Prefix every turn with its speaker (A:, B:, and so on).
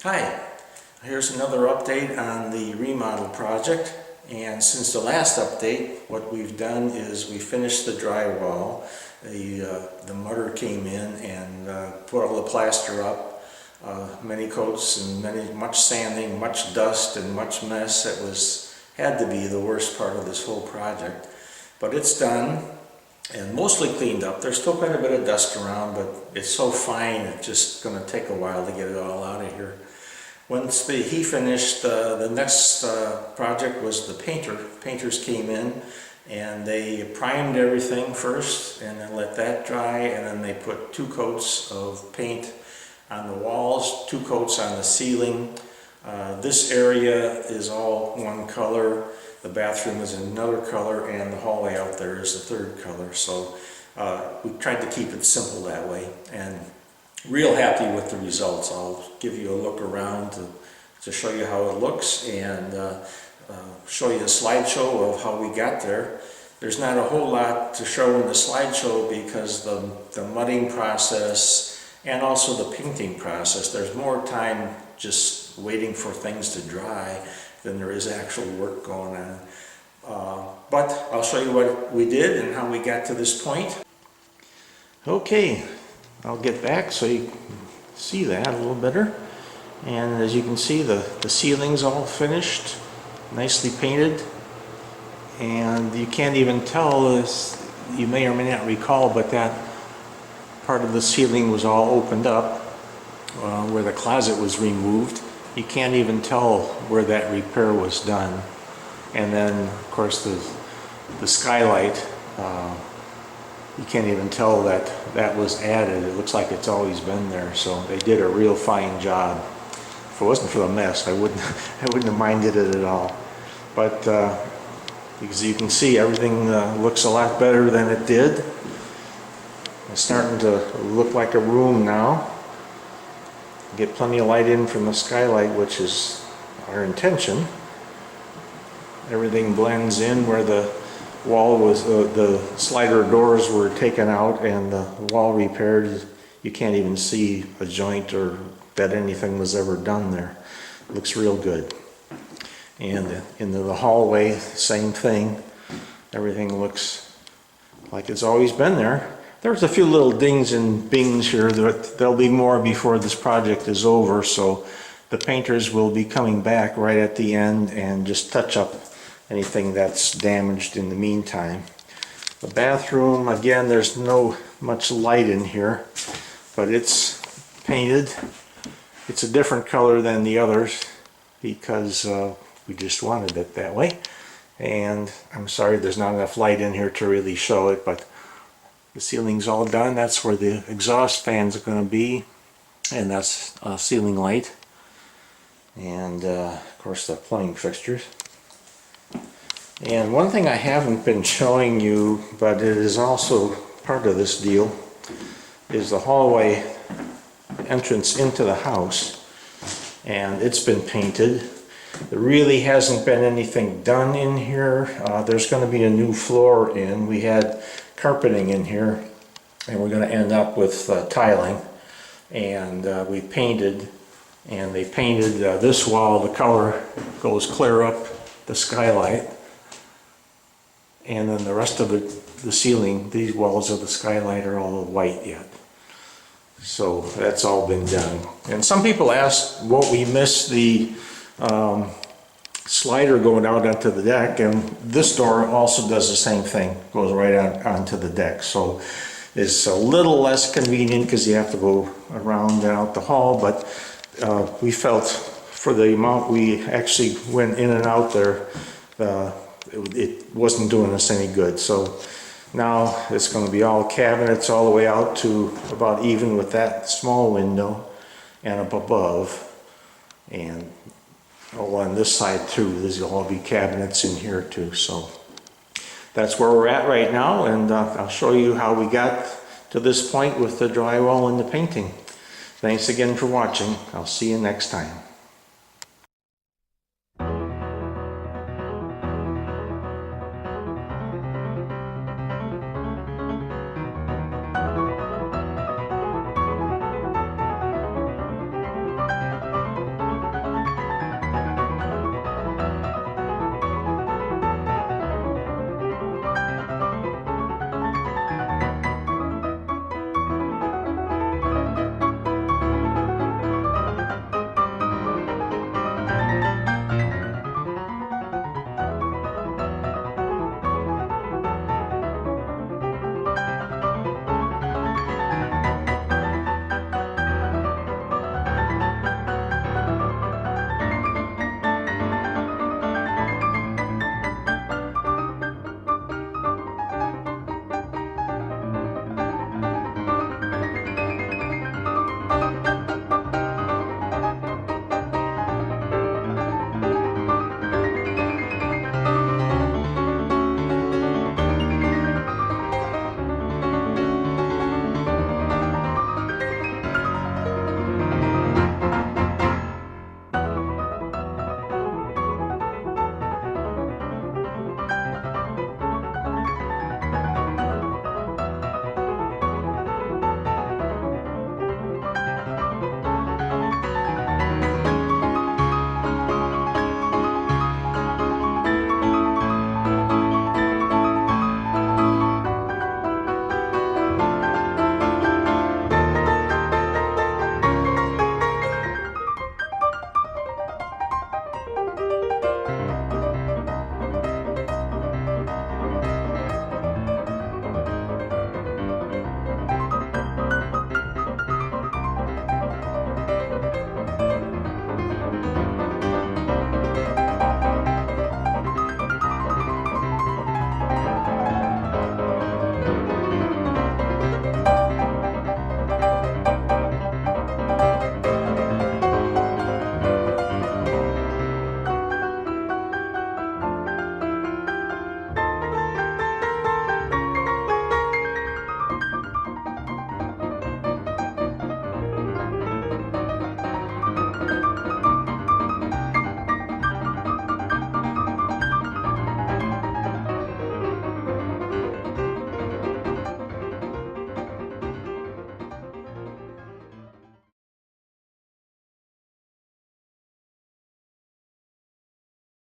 A: Hi, here's another update on the remodel project, and since the last update what we've done is we finished the drywall. The mutter came in and put all the plaster up, many coats and much sanding, much dust and much mess. It had to be the worst part of this whole project, but it's done and mostly cleaned up. There's still quite a bit of dust around, but it's so fine it's just going to take a while to get it all out of here. Once he finished, the next project was the painters came in and they primed everything first and then let that dry, and then they put 2 coats of paint on the walls, 2 coats on the ceiling. This area is all one color, the bathroom is another color, and the hallway out there is a 3rd color. So we tried to keep it simple that way, and real happy with the results. I'll give you a look around to show you how it looks and show you a slideshow of how we got there. There's not a whole lot to show in the slideshow because the mudding process and also the painting process, there's more time just waiting for things to dry than there is actual work going on. But I'll show you what we did and how we got to this point. Okay, I'll get back so you can see that a little better. And as you can see, the ceiling's all finished, nicely painted, and you can't even tell this, you may or may not recall, but that part of the ceiling was all opened up where the closet was removed. You can't even tell where that repair was done. And then of course the skylight, you can't even tell that that was added. It looks like it's always been there. So they did a real fine job. If it wasn't for the mess, I wouldn't have minded it at all. But because you can see, everything looks a lot better than it did. It's starting to look like a room now. Get plenty of light in from the skylight, which is our intention. Everything blends in where the wall was, the slider doors were taken out and the wall repaired. You can't even see a joint or that anything was ever done there. It looks real good. And into the hallway, same thing. Everything looks like it's always been there. There's a few little dings and bings here, but there'll be more before this project is over, so the painters will be coming back right at the end and just touch up anything that's damaged in the meantime. The bathroom, again, there's no much light in here, but it's painted. It's a different color than the others because we just wanted it that way. And I'm sorry there's not enough light in here to really show it, but the ceiling's all done. That's where the exhaust fans are going to be, and that's ceiling light, and of course the plumbing fixtures. And one thing I haven't been showing you, but it is also part of this deal, is the hallway entrance into the house, and it's been painted. There really hasn't been anything done in here. There's going to be a new floor in. We had carpeting in here, and we're going to end up with tiling, and we painted, and they painted this wall. The color goes clear up the skylight, and then the rest of the ceiling, these walls of the skylight are all white yet. So that's all been done. And some people asked what we missed the slider going out onto the deck, and this door also does the same thing, goes right out onto the deck. So it's a little less convenient because you have to go around and out the hall, but we felt for the amount we actually went in and out there, it wasn't doing us any good. So now it's going to be all cabinets all the way out to about even with that small window and up above, and on this side too. These will all be cabinets in here too. So that's where we're at right now, and I'll show you how we got to this point with the drywall and the painting. Thanks again for watching. I'll see you next time.